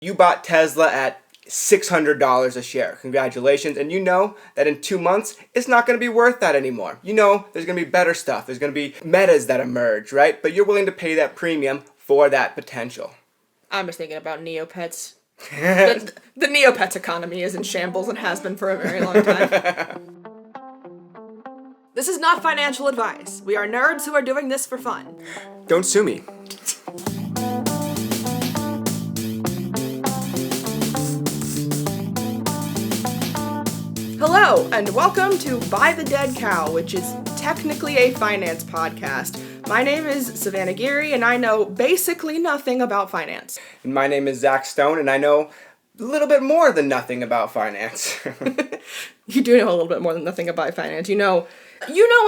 You bought Tesla at $600 a share. Congratulations. And you know that in 2 months, it's not going to be worth that anymore. You know there's going to be better stuff. There's going to be metas that emerge, right? But you're willing to pay that premium for that potential. I'm just thinking about Neopets. The Neopets economy is in shambles and has been for a very long time. This is not financial advice. We are nerds who are doing this for fun. Don't sue me. Hello, and welcome to Buy the Dead Cow, which is technically a finance podcast. My name is Savannah Geary, and I know basically nothing about finance. And my name is Zach Stone, and I know a little bit more than nothing about finance. You do know a little bit more than nothing about finance. You know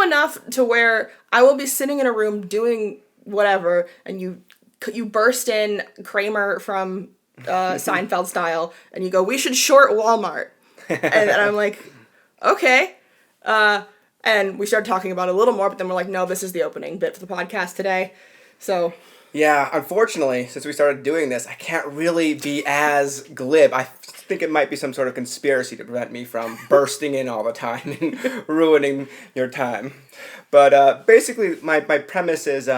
enough to where I will be sitting in a room doing whatever, and you burst in Kramer from Seinfeld style, and you go, "We should short Walmart." And I'm like, okay. And we started talking about it a little more, but then we're like, no, this is the opening bit for the podcast today. So. Yeah, unfortunately, since we started doing this, I can't really be as glib. I think it might be some sort of conspiracy to prevent me from bursting in all the time and ruining your time. But basically, my premise is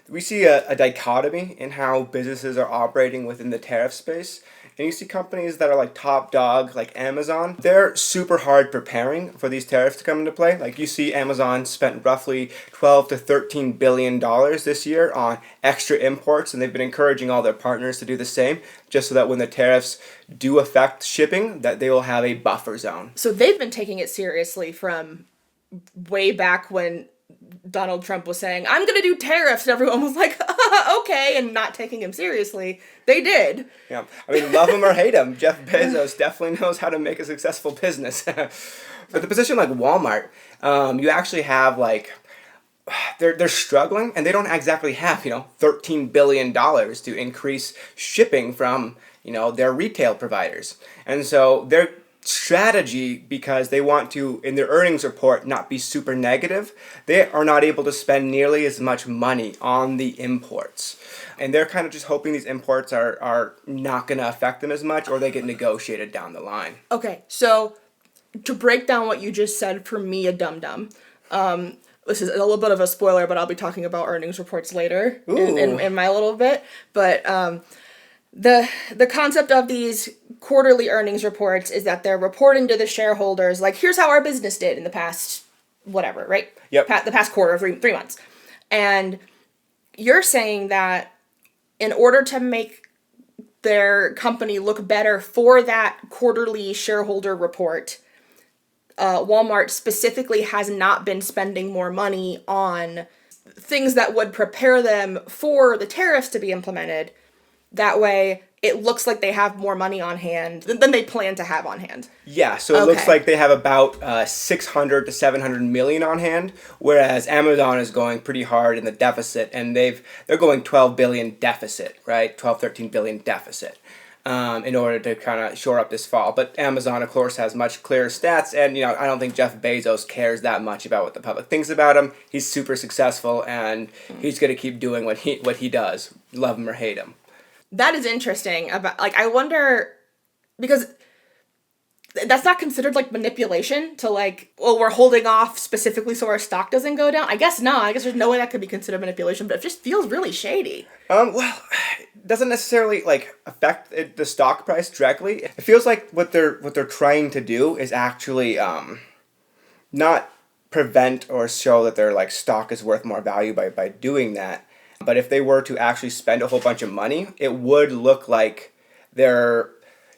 we see a dichotomy in how businesses are operating within the tariff space. And you see companies that are like top dog, like Amazon, they're super hard preparing for these tariffs to come into play. Like you see Amazon spent roughly $12 to $13 billion this year on extra imports, and they've been encouraging all their partners to do the same, just so that when the tariffs do affect shipping, that they will have a buffer zone. So they've been taking it seriously from way back when Donald Trump was saying, "I'm going to do tariffs," and everyone was like, okay, and not taking him seriously. They did. Yeah. I mean, love him or hate him, Jeff Bezos definitely knows how to make a successful business. But the position like Walmart, you actually have like, they're struggling, and they don't exactly have, $13 billion to increase shipping from, their retail providers. And so their strategy, because they want to, in their earnings report, not be super negative, they are not able to spend nearly as much money on the imports. And they're kind of just hoping these imports are not going to affect them as much, or they get negotiated down the line. Okay, so to break down what you just said for me, a dum-dum, this is a little bit of a spoiler, but I'll be talking about earnings reports later in my little bit. But the concept of these quarterly earnings reports is that they're reporting to the shareholders, like, here's how our business did in the past, whatever, right? Yep. The past quarter, three months. And you're saying that in order to make their company look better for that quarterly shareholder report, Walmart specifically has not been spending more money on things that would prepare them for the tariffs to be implemented. That way, it looks like they have more money on hand than they plan to have on hand. Yeah, so it looks like they have about 600 to 700 million on hand, whereas Amazon is going pretty hard in the deficit, and they're going 12 billion deficit, right? 12, 13 billion deficit in order to kind of shore up this fall. But Amazon, of course, has much clearer stats, and I don't think Jeff Bezos cares that much about what the public thinks about him. He's super successful, and he's going to keep doing what he does, love him or hate him. That is interesting. I wonder, because that's not considered like manipulation to we're holding off specifically so our stock doesn't go down. I guess not. I guess there's no way that could be considered manipulation, but it just feels really shady. Well, it doesn't necessarily affect the stock price directly. It feels like what they're trying to do is actually not prevent or show that their stock is worth more value by doing that. But if they were to actually spend a whole bunch of money, it would look like they're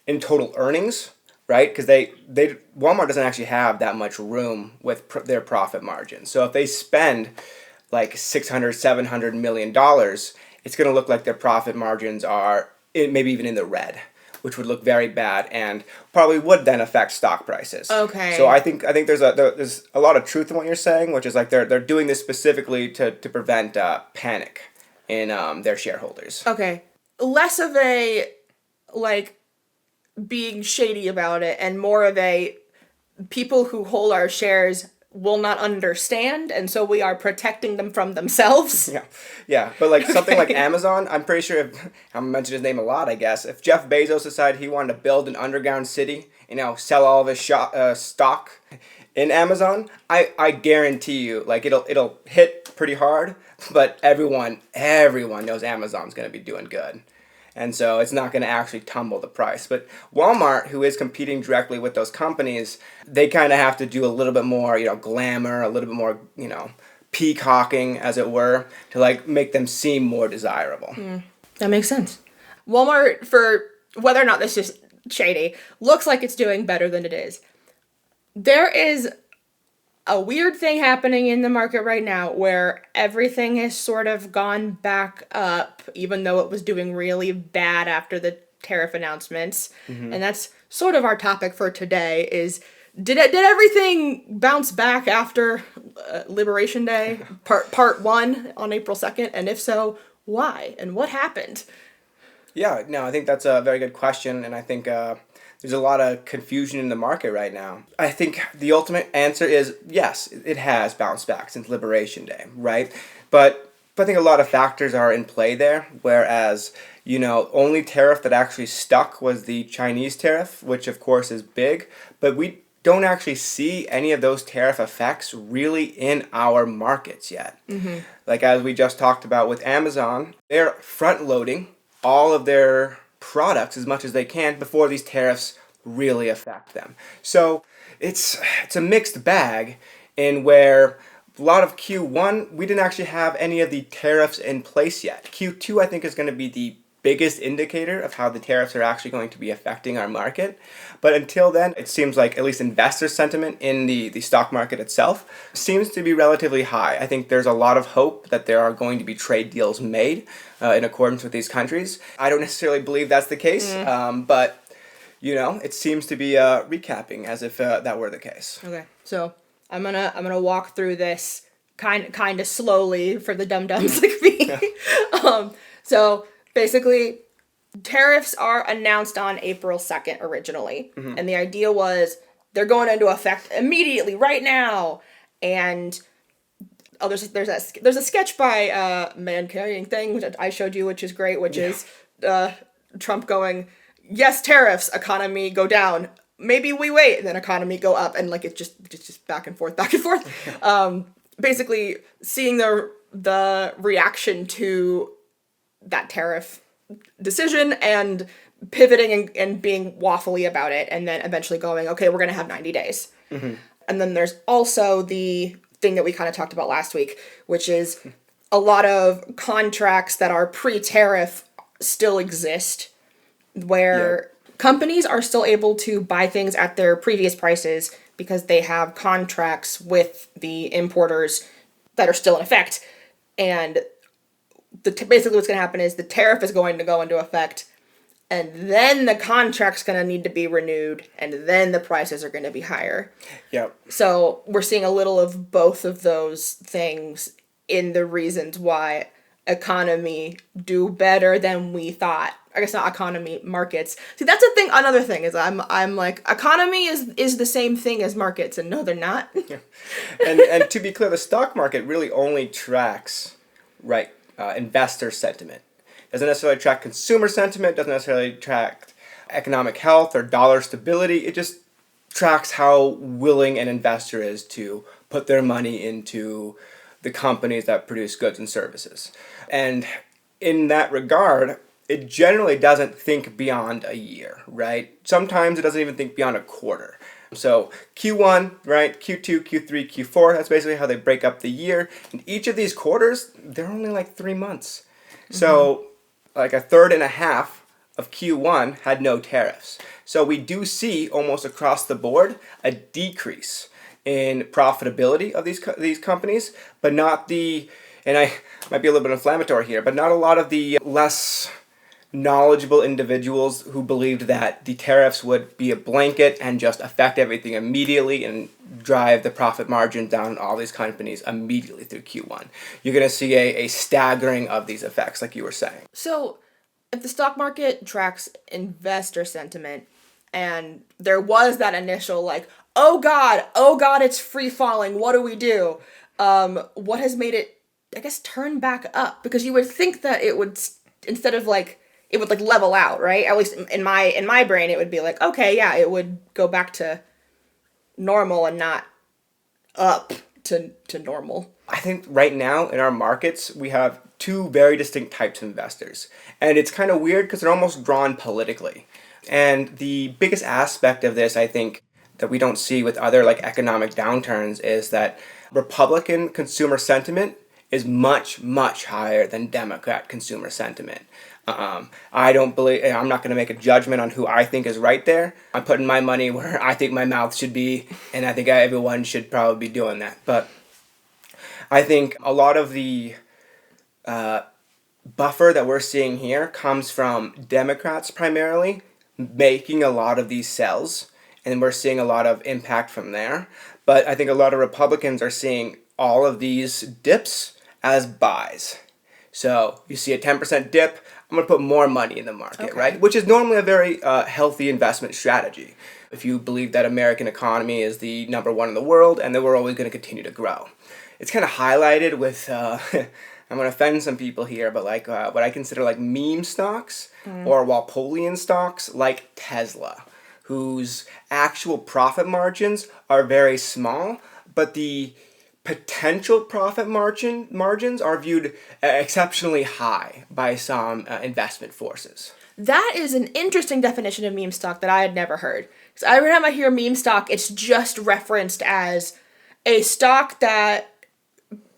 in total earnings, right? Because Walmart doesn't actually have that much room with their profit margin. So if they spend like $600, $700 million, it's going to look like their profit margins are maybe even in the red, which would look very bad and probably would then affect stock prices. Okay. So I think there's a lot of truth in what you're saying, which is they're doing this specifically to prevent panic in their shareholders. Okay. Less of a being shady about it, and more of a people who hold our shares will not understand, and so we are protecting them from themselves. Yeah. But like something like Amazon, I'm pretty sure if I'm mentioning his name a lot, I guess. If Jeff Bezos decided he wanted to build an underground city, sell all of his stock in Amazon, I guarantee you, like it'll hit pretty hard. But everyone knows Amazon's gonna be doing good. And so it's not going to actually tumble the price. But Walmart, who is competing directly with those companies, they kind of have to do a little bit more, glamour, a little bit more, peacocking, as it were, to like make them seem more desirable. That makes sense. Walmart, for whether or not this is shady, looks like it's doing better than it is. There is a weird thing happening in the market right now where everything has sort of gone back up, even though it was doing really bad after the tariff announcements. And that's sort of our topic for today is, did everything bounce back after Liberation Day, part 1 on April 2nd? And if so, why? And what happened? Yeah, no, I think that's a very good question. And I think there's a lot of confusion in the market right now. I think the ultimate answer is yes, it has bounced back since Liberation Day, right? But I think a lot of factors are in play there, whereas, only tariff that actually stuck was the Chinese tariff, which of course is big, but we don't actually see any of those tariff effects really in our markets yet. Like as we just talked about with Amazon, they're front-loading all of their products as much as they can before these tariffs really affect them. So it's a mixed bag in where a lot of Q1, we didn't actually have any of the tariffs in place yet. Q2, I think, is going to be the biggest indicator of how the tariffs are actually going to be affecting our market. But until then, it seems like at least investor sentiment in the stock market itself seems to be relatively high. I think there's a lot of hope that there are going to be trade deals made in accordance with these countries. I don't necessarily believe that's the case, but it seems to be recapping as if that were the case. Okay, so I'm gonna walk through this kind of slowly for the dum-dums like me. So basically, tariffs are announced on April 2nd originally, and the idea was they're going into effect immediately right now. And there's a sketch by Man Carrying Thing, which I showed you, which is great, which is Trump going, yes, tariffs, economy go down. Maybe we wait, then economy go up, and like it's just back and forth. Basically, seeing the reaction to that tariff decision and pivoting and being waffly about it, and then eventually going, okay, we're gonna have 90 days. And then there's also the thing that we kind of talked about last week, which is a lot of contracts that are pre-tariff still exist, where companies are still able to buy things at their previous prices because they have contracts with the importers that are still in effect. And basically what's going to happen is the tariff is going to go into effect, and then the contract's going to need to be renewed, and then the prices are going to be higher. Yep. So we're seeing a little of both of those things in the reasons why economy do better than we thought. I guess not economy, markets. See, that's a thing. Another thing is I'm like, economy is the same thing as markets, and no, they're not. And to be clear, the stock market really only tracks investor sentiment. Doesn't necessarily track consumer sentiment, doesn't necessarily track economic health or dollar stability. It just tracks how willing an investor is to put their money into the companies that produce goods and services. And in that regard, it generally doesn't think beyond a year, right? Sometimes it doesn't even think beyond a quarter. So Q1, right, Q2, Q3, Q4, that's basically how they break up the year. And each of these quarters, they're only like 3 months. So like a third and a half of Q1 had no tariffs. So we do see almost across the board a decrease in profitability of these companies, but not and I might be a little bit inflammatory here, but not a lot of the less knowledgeable individuals who believed that the tariffs would be a blanket and just affect everything immediately and drive the profit margin down in all these companies immediately through Q1. You're going to see a staggering of these effects, like you were saying. So if the stock market tracks investor sentiment, and there was that initial like, oh God, it's free falling. What do we do? What has made it, I guess, turn back up? Because you would think that it would, instead of like, it would like level out, right? At least in my brain, it would be like, okay, yeah, it would go back to normal and not up to normal. I think right now in our markets, we have two very distinct types of investors. And it's kind of weird because they're almost drawn politically. And the biggest aspect of this, I think, that we don't see with other like economic downturns is that Republican consumer sentiment is much, much higher than Democrat consumer sentiment. I don't believe, I'm not going to make a judgment on who I think is right there. I'm putting my money where I think my mouth should be, and I think everyone should probably be doing that. But I think a lot of the buffer that we're seeing here comes from Democrats primarily making a lot of these sells, and we're seeing a lot of impact from there. But I think a lot of Republicans are seeing all of these dips as buys. So you see a 10% dip, I'm going to put more money in the market, Okay. right? Which is normally a very healthy investment strategy. If you believe that American economy is the number one in the world and that we're always going to continue to grow. It's kind of highlighted with, I'm going to offend some people here, but like what I consider like meme stocks or Walpolean stocks like Tesla, whose actual profit margins are very small, but the potential profit margins are viewed exceptionally high by some investment forces. That is an interesting definition of meme stock that I had never heard. Because every time I hear meme stock, it's just referenced as a stock that,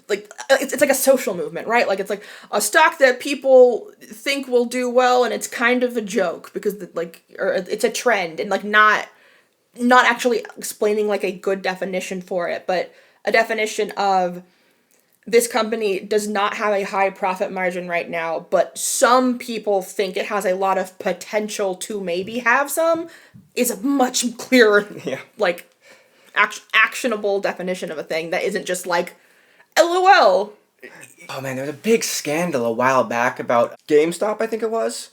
like, it's like a social movement, right? Like, it's like a stock that people think will do well, and it's kind of a joke because, like, or it's a trend, and like not actually explaining like a good definition for it, but a definition of this company does not have a high profit margin right now, but some people think it has a lot of potential to maybe have some, is a much clearer, like, actionable definition of a thing that isn't just like, LOL. Oh man, there was a big scandal a while back about GameStop, I think it was.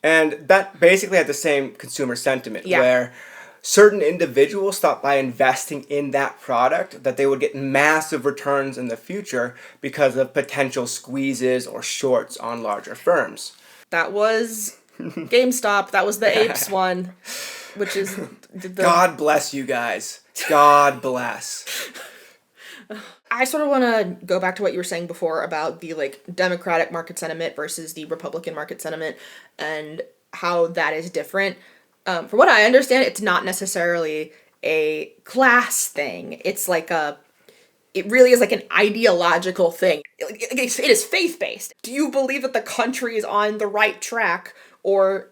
And that basically had the same consumer sentiment where certain individuals thought by investing in that product that they would get massive returns in the future because of potential squeezes or shorts on larger firms. That was GameStop. That was the apes one, which is God bless you guys. God bless. I sort of want to go back to what you were saying before about the like Democratic market sentiment versus the Republican market sentiment and how that is different. From what I understand, it's not necessarily a class thing. It's like it really is like an ideological thing. It is faith-based. Do you believe that the country is on the right track, or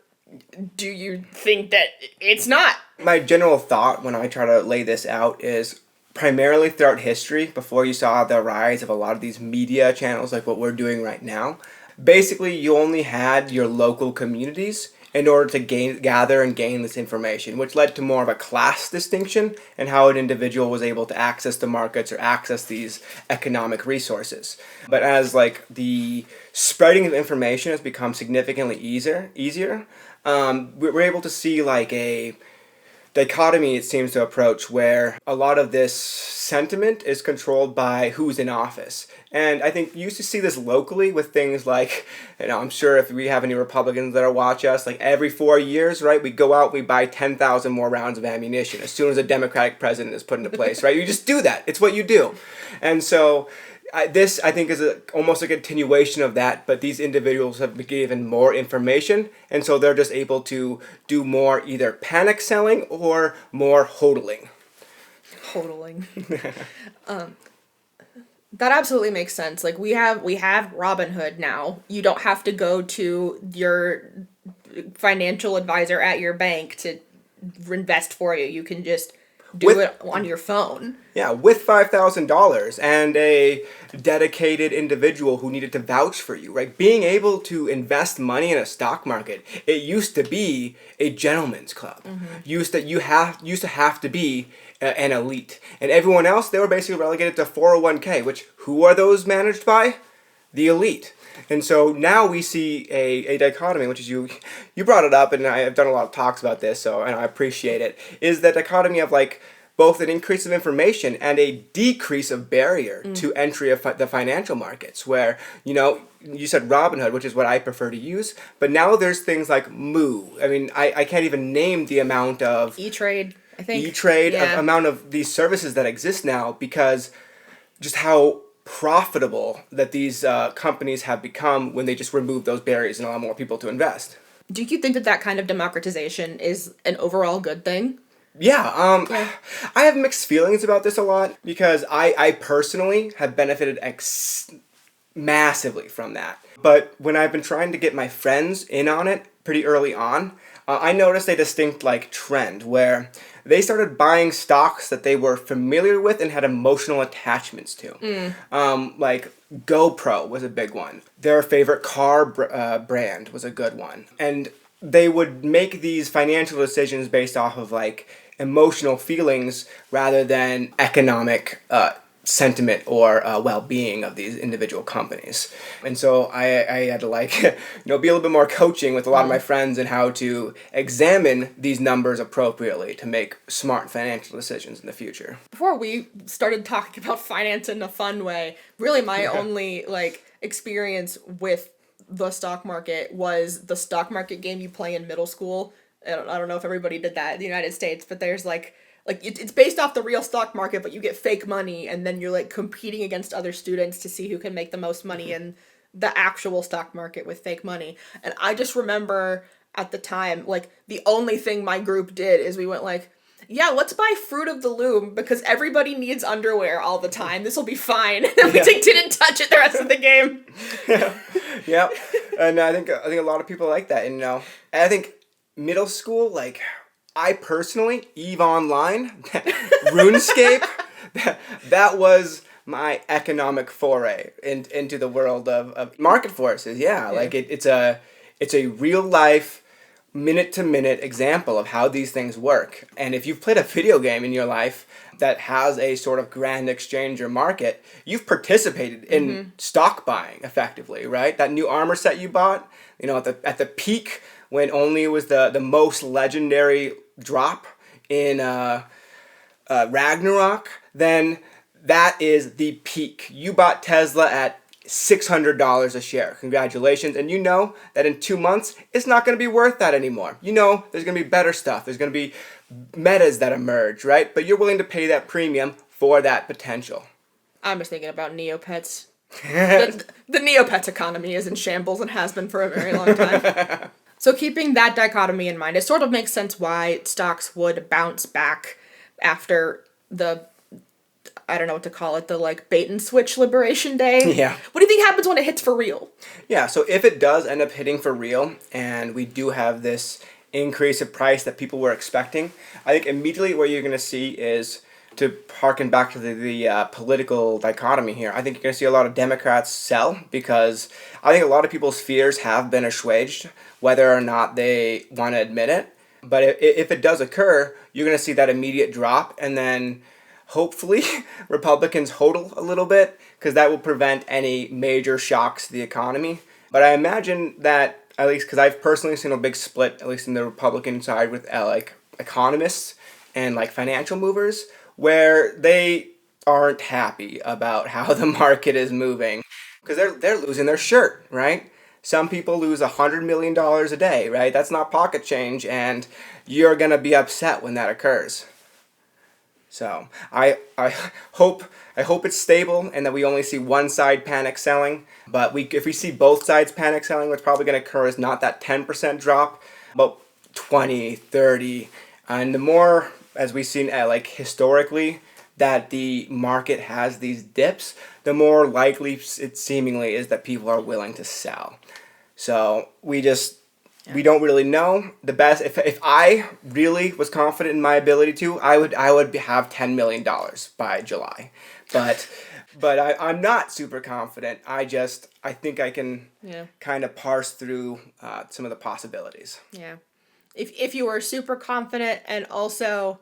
do you think that it's not? My general thought when I try to lay this out is primarily throughout history, before you saw the rise of a lot of these media channels like what we're doing right now, basically you only had your local communities in order to gather and gain this information, which led to more of a class distinction and how an individual was able to access the markets or access these economic resources. But as like the spreading of information has become significantly easier, we're able to see like a dichotomy, it seems to approach, where a lot of this sentiment is controlled by who's in office. And I think you used to see this locally with things like, I'm sure if we have any Republicans that watch us, like every 4 years, right, we go out, we buy 10,000 more rounds of ammunition as soon as a Democratic president is put into place, right? You just do that. It's what you do. And so this, I think, is almost a continuation of that, but these individuals have been given more information, and so they're just able to do more either panic selling or more hodling. Hodling. That absolutely makes sense. Like, we have Robinhood now. You don't have to go to your financial advisor at your bank to invest for you. You can just do it on your phone. Yeah, with $5,000 and a dedicated individual who needed to vouch for you, right? Being able to invest money in a stock market, it used to be a gentleman's club. You used to have to be an elite. And everyone else, they were basically relegated to 401k, which who are those managed by? The elite. And so now we see a dichotomy, which is you brought it up, and I've done a lot of talks about this, and I appreciate it, is that dichotomy of like both an increase of information and a decrease of barrier to entry of the financial markets, where, you said Robinhood, which is what I prefer to use, but now there's things like Moo. I mean, I can't even name the amount of E-Trade, I think. E-Trade, amount of these services that exist now, because just how profitable that these companies have become when they just remove those barriers and allow more people to invest. Do you think that that kind of democratization is an overall good thing? Yeah, I have mixed feelings about this a lot, because I personally have benefited massively from that. But when I've been trying to get my friends in on it pretty early on, I noticed a distinct trend where they started buying stocks that they were familiar with and had emotional attachments to. Like GoPro was a big one. Their favorite car brand was a good one. And they would make these financial decisions based off of emotional feelings rather than economic sentiment or well-being of these individual companies. And so I had to be a little bit more coaching with a lot of my friends in how to examine these numbers appropriately to make smart financial decisions in the future. Before we started talking about finance in a fun way, really my only experience with the stock market was the stock market game you play in middle school. I don't know if everybody did that in the United States, but there's it's based off the real stock market, but you get fake money, and then you're competing against other students to see who can make the most money in the actual stock market with fake money. And I just remember at the time, the only thing my group did is we went yeah, let's buy Fruit of the Loom because everybody needs underwear all the time. This will be fine. And we didn't touch it the rest of the game. Yeah. And I think a lot of people like that. And I think middle school, I personally, EVE Online, RuneScape, that was my economic foray into the world of market forces. Yeah. It's a real life, minute-to-minute example of how these things work. And if you've played a video game in your life that has a sort of grand exchange or market, you've participated in stock buying effectively, right? That new armor set you bought, at the peak when only it was the most legendary drop in Ragnarok, then that is the peak. You bought Tesla at $600 a share. Congratulations. And that in 2 months, it's not going to be worth that anymore. There's going to be better stuff. There's going to be metas that emerge, right? But you're willing to pay that premium for that potential. I'm just thinking about Neopets. The Neopets economy is in shambles and has been for a very long time. So keeping that dichotomy in mind, it sort of makes sense why stocks would bounce back after I don't know what to call it, the bait and switch liberation day. Yeah. What do you think happens when it hits for real? Yeah, so if it does end up hitting for real, and we do have this increase of price that people were expecting, I think immediately what you're going to see is, to harken back to the political dichotomy here, I think you're going to see a lot of Democrats sell, because I think a lot of people's fears have been assuaged, whether or not they want to admit it. But if it does occur, you're going to see that immediate drop, and then hopefully Republicans hodl a little bit, because that will prevent any major shocks to the economy. But I imagine that, at least because I've personally seen a big split, at least in the Republican side, with economists and financial movers, where they aren't happy about how the market is moving, because they're losing their shirt, right? Some people lose $100 million a day, right? That's not pocket change, and you're going to be upset when that occurs. So I hope it's stable and that we only see one side panic selling. But if we see both sides panic selling, what's probably going to occur is not that 10% drop, but 20, 30. And the more, as we've seen historically, that the market has these dips, the more likely it seemingly is that people are willing to sell. So we don't really know. The best, if I really was confident in my ability to, I would have $10 million by July. But I'm not super confident. I think I can kind of parse through some of the possibilities. Yeah. If you were super confident and also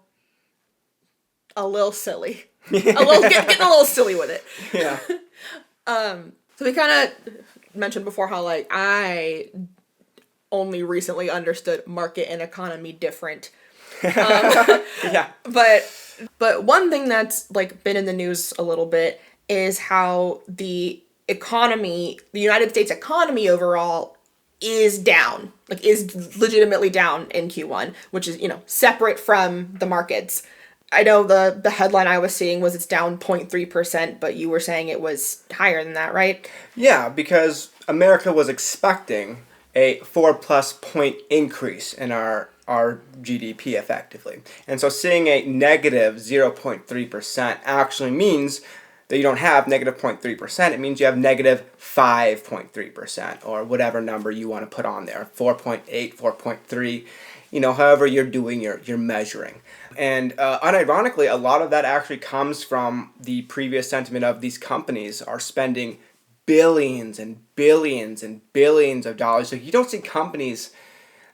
a little silly. Getting a little silly with it. Yeah. So we kind of mentioned before how I only recently understood market and economy different. Yeah. But one thing that's like been in the news a little bit is how the United States economy overall is down, like is legitimately down in Q1, which is, separate from the markets. I know the headline I was seeing was it's down 0.3%, but you were saying it was higher than that, right? Yeah, because America was expecting a 4+ point increase in our GDP effectively. And so seeing a negative 0.3% actually means that you don't have negative 0.3%. It means you have negative 5.3%, or whatever number you want to put on there, 4.8, 4.3, however you're doing your measuring. And unironically, a lot of that actually comes from the previous sentiment of these companies are spending billions and billions and billions of dollars. So you don't see companies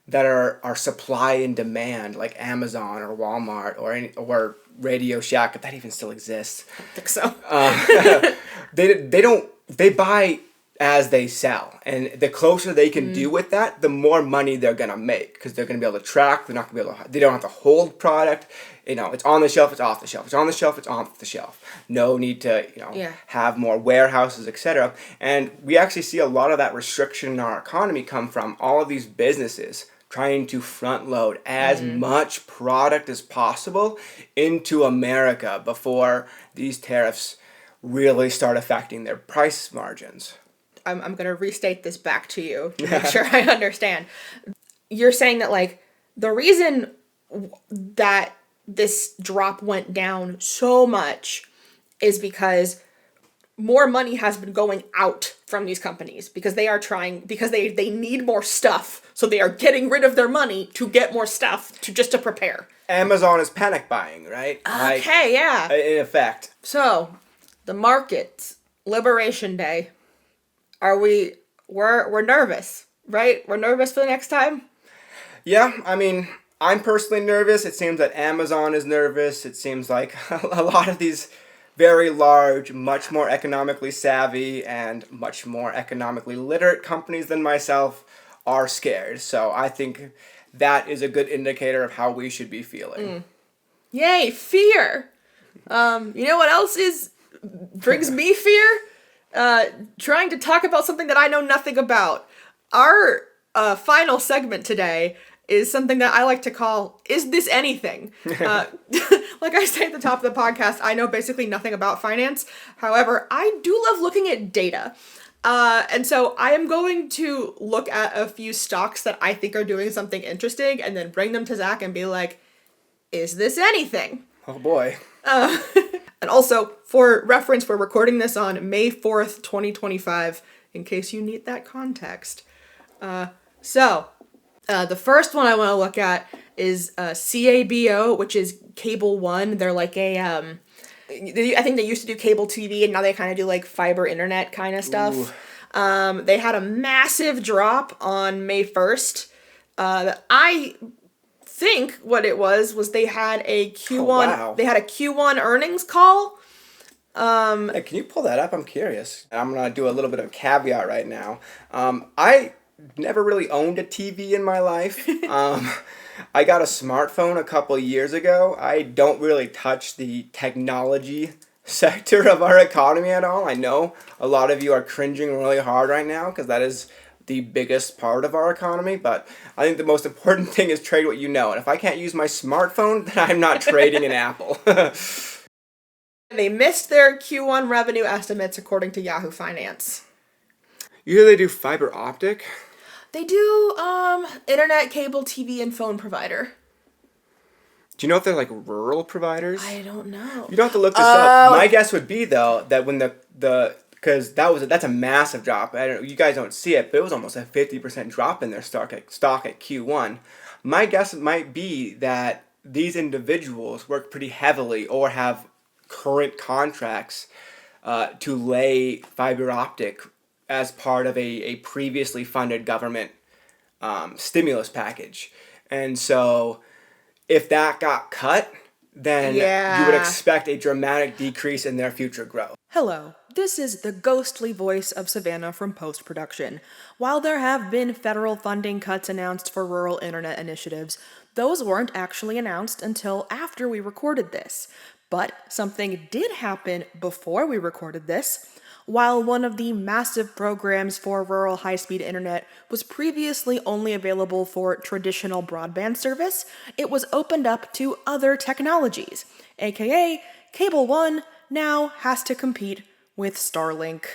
that are supply and demand like Amazon or Walmart or Radio Shack, if that even still exists. I think so. They buy as they sell, and the closer they can do with that, the more money they're gonna make, because they're gonna be able to track. They're not gonna be able to. They don't have to hold product. It's on the shelf. It's off the shelf. It's on the shelf. It's off the shelf. No need to have more warehouses, etc. And we actually see a lot of that restriction in our economy come from all of these businesses trying to front load as much product as possible into America before these tariffs really start affecting their price margins. I'm going to restate this back to you to make sure I understand. You're saying that, like, the reason that this drop went down so much is because more money has been going out from these companies because they need more stuff. So they are getting rid of their money to get more stuff to prepare. Amazon is panic buying, right? Okay, yeah. In effect. So, the markets, Liberation Day, we're nervous, right? We're nervous for the next time? Yeah, I mean, I'm personally nervous. It seems that Amazon is nervous. It seems like a lot of these very large, much more economically savvy, and much more economically literate companies than myself are scared. So I think that is a good indicator of how we should be feeling. Yay, fear! You know what else brings me fear? Trying to talk about something that I know nothing about. Our final segment today is something that I like to call, Is This Anything? Like I say at the top of the podcast, I know basically nothing about finance. However, I do love looking at data. And so I am going to look at a few stocks that I think are doing something interesting and then bring them to Zach and be like, is this anything? Oh boy. And also, for reference, we're recording this on May 4th, 2025, in case you need that context. So, the first one I want to look at is CABO, which is Cable One. They're like I think they used to do cable TV, and now they kind of do like fiber internet kind of stuff. They had a massive drop on May 1st. I think what it was they had a Q1. Oh, wow. They had a Q1 earnings call. Hey, can you pull that up? I'm curious. I'm gonna do a little bit of a caveat right now. I never really owned a TV in my life. I got a smartphone a couple years ago. I don't really touch the technology sector of our economy at all. I know a lot of you are cringing really hard right now because that is the biggest part of our economy, but I think the most important thing is trade what you know. And if I can't use my smartphone, then I'm not trading an Apple. They missed their Q1 revenue estimates according to Yahoo Finance. You hear they do fiber optic? They do internet, cable, TV, and phone provider. Do you know if they're like rural providers? I don't know. You don't have to look this up. My guess would be though that when because that's a massive drop. You guys don't see it, but it was almost a 50% drop in their stock at Q1. My guess might be that these individuals work pretty heavily or have current contracts to lay fiber optic as part of a previously funded government stimulus package. And so if that got cut, then you would expect a dramatic decrease in their future growth. Hello, this is the ghostly voice of Savannah from post-production. While there have been federal funding cuts announced for rural internet initiatives, those weren't actually announced until after we recorded this. But something did happen before we recorded this. While one of the massive programs for rural high-speed internet was previously only available for traditional broadband service, it was opened up to other technologies, aka Cable One now has to compete with Starlink.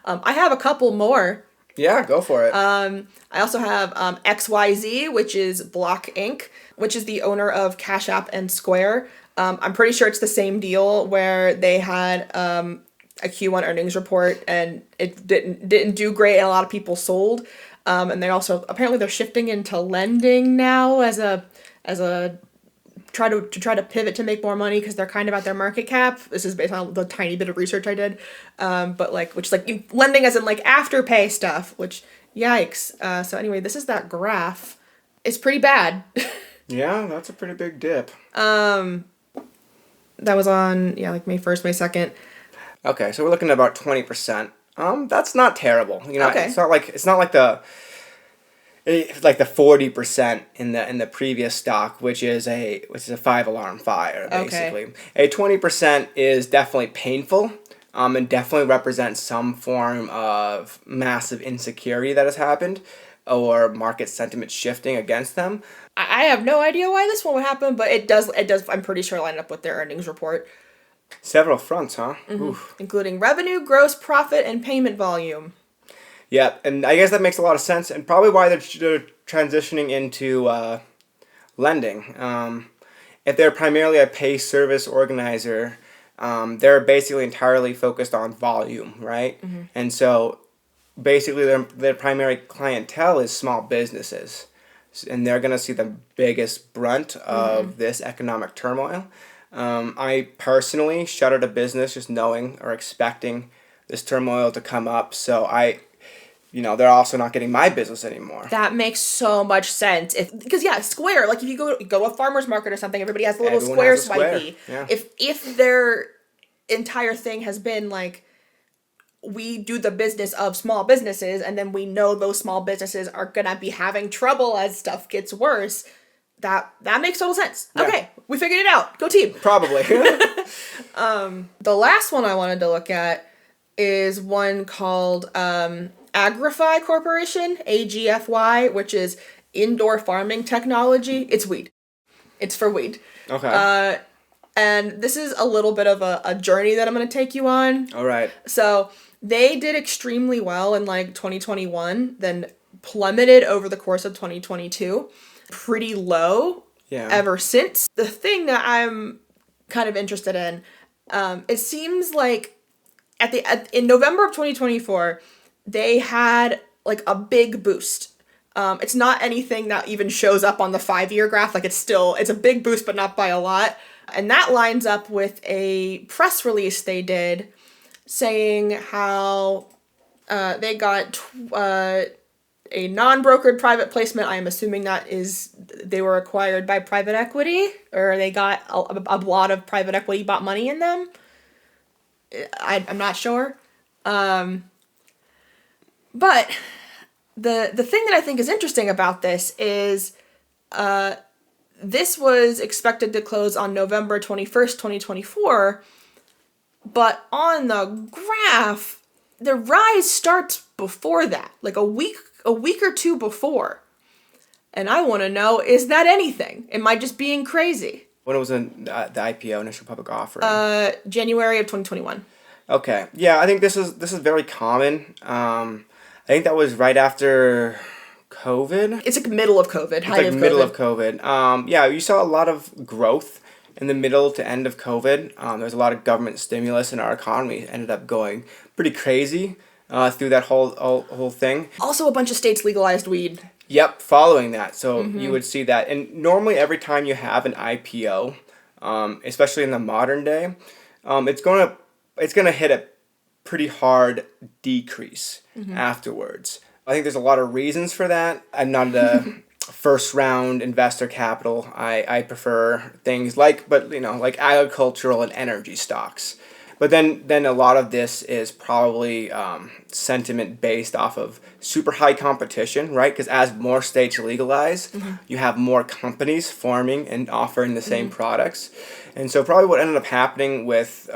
I have a couple more. Yeah, go for it. I also have XYZ, which is Block Inc., which is the owner of Cash App and Square. I'm pretty sure it's the same deal where they had a Q1 earnings report and it didn't do great and a lot of people sold. And they also, apparently they're shifting into lending now as a try to pivot to make more money because they're kind of at their market cap. This is based on the tiny bit of research I did. But like, which is like lending as in like Afterpay stuff, which yikes. So anyway, this is that graph. It's pretty bad. Yeah, that's a pretty big dip. That was on, like May 1st, May 2nd. Okay, so we're looking at about 20%. That's not terrible. Okay. It's not like the 40% in the previous stock, which is a 5-alarm fire, basically. Okay. A 20% is definitely painful, and definitely represents some form of massive insecurity that has happened, or market sentiment shifting against them. I have no idea why this one would happen, but it does, I'm pretty sure, line up with their earnings report. Several fronts, huh? Mm-hmm. Including revenue, gross profit, and payment volume. Yeah, and I guess that makes a lot of sense, and probably why they're transitioning into lending. If they're primarily a pay service organizer, they're basically entirely focused on volume, right? Mm-hmm. And so basically their primary clientele is small businesses, and they're going to see the biggest brunt of this economic turmoil. I personally shuttered a business just knowing or expecting this turmoil to come up, so they're also not getting my business anymore. That makes so much sense. Because Square, like if you go to a farmer's market or something, everybody has the little Everyone has a swipey. Yeah. If their entire thing has been like, we do the business of small businesses, and then we know those small businesses are gonna be having trouble as stuff gets worse, that makes total sense. Yeah. Okay, we figured it out. Go team. Probably. The last one I wanted to look at is one called Agrify Corporation, AGFY, which is indoor farming technology. It's weed. It's for weed. Okay. And this is a little bit of a journey that I'm going to take you on. All right. So they did extremely well in like 2021, then plummeted over the course of 2022. Pretty low ever since. The thing that I'm kind of interested in, it seems like in November of 2024, they had like a big boost. It's not anything that even shows up on the 5-year graph. Like it's a big boost, but not by a lot. And that lines up with a press release they did saying how they got a non-brokered private placement. I'm assuming that is they were acquired by private equity, or they got a lot of private equity bought money in them. I'm not sure. But the thing that I think is interesting about this is this was expected to close on November 21st, 2024, but on the graph, the rise starts before that, like a week or two before. And I want to know, is that anything? Am I just being crazy? When was the IPO, initial public offering? January of 2021. Okay. Yeah, I think this is very common. I think that was right after COVID. It's like middle of COVID. Middle of COVID. You saw a lot of growth in the middle to end of COVID. There was a lot of government stimulus, and our economy ended up going pretty crazy through that whole thing. Also, a bunch of states legalized weed. Yep, following that. So you would see that. And normally every time you have an IPO, especially in the modern day, it's gonna hit a pretty hard decrease afterwards. I think there's a lot of reasons for that. I'm not a first round investor capital. I prefer things like agricultural and energy stocks. But then a lot of this is probably sentiment based off of super high competition, right? Because as more states legalize, you have more companies forming and offering the same products. And so probably what ended up happening with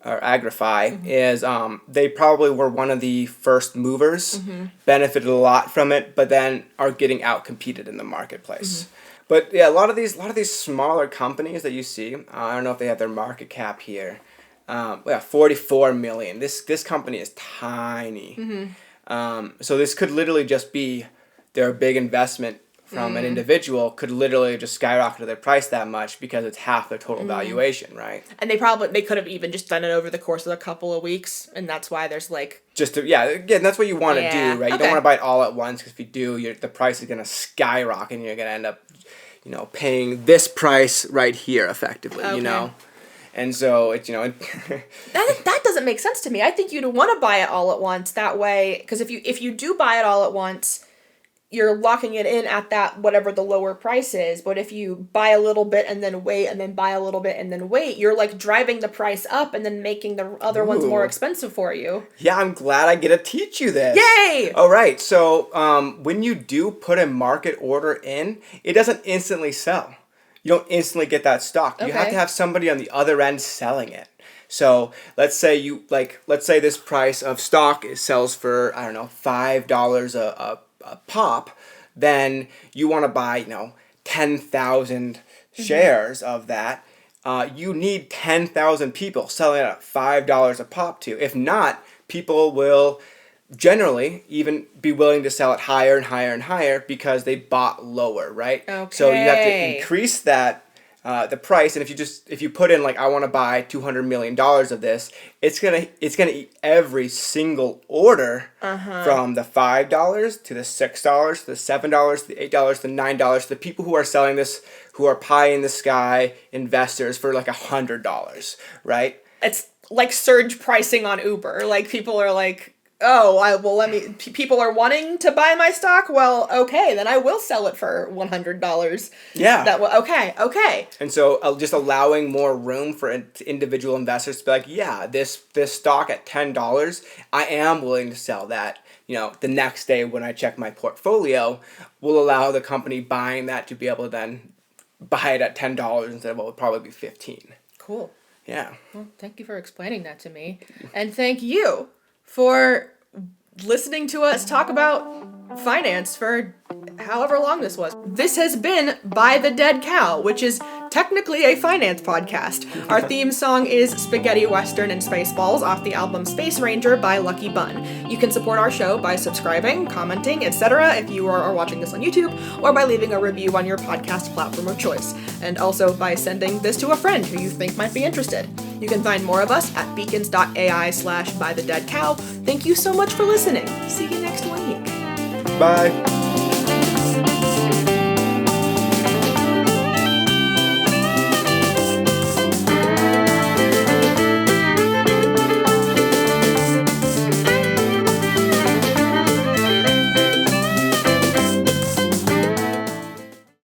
Agrify is they probably were one of the first movers, benefited a lot from it, but then are getting out-competed in the marketplace. But yeah, a lot of these smaller companies that you see, I don't know if they have their market cap here. 44 million. This company is tiny. So this could literally just be their big investment from an individual could literally just skyrocket their price that much because it's half their total valuation, right? And they could have even just done it over the course of a couple of weeks, and that's why there's like... Again, that's what you want to do, right? You Okay. don't want to buy it all at once, because if you do, the price is going to skyrocket, and you're going to end up, paying this price right here, effectively, Okay. And so, it's, That doesn't make sense to me. I think you'd want to buy it all at once, that way, because if you do buy it all at once, you're locking it in at that whatever the lower price is. But if you buy a little bit and then wait and then buy a little bit and then wait, you're like driving the price up and then making the other ones more expensive for you. Yeah, I'm glad I get to teach you this. Yay! All right, so when you do put a market order in, it doesn't instantly sell. You don't instantly get that stock. You have to have somebody on the other end selling it. So let's say this price of stock sells for, I don't know, $5 a pop, then you want to buy 10,000 shares of that. You need 10,000 people selling it at $5 a pop to. If not, people will generally even be willing to sell it higher and higher and higher because they bought lower, right? Okay. So you have to increase that the price, and if you put in I want to buy $200 million of this, it's gonna eat every single order from the $5 to the $6 to the $7 to the $8 to the $9 to the people who are selling this, who are pie in the sky investors for $100, right? It's like surge pricing on Uber. Like people are like, people are wanting to buy my stock. Well, okay, then I will sell it for $100. Yeah. Okay. And so just allowing more room for individual investors to be like, yeah, this stock at $10, I am willing to sell that. The next day when I check my portfolio, will allow the company buying that to be able to then buy it at $10 instead of what would probably be $15. Cool. Yeah. Well, thank you for explaining that to me. And thank you for listening to us talk about finance for however long this was. This has been By the Dead Cow, which is technically a finance podcast. Our theme song is Spaghetti Western and Spaceballs off the album Space Ranger by Lucky Bun. You can support our show by subscribing, commenting, etc. if you are watching this on YouTube, or by leaving a review on your podcast platform of choice, and also by sending this to a friend who you think might be interested. You can find more of us at beacons.ai/bythedeadcow. Thank you so much for listening. See you next week. Bye.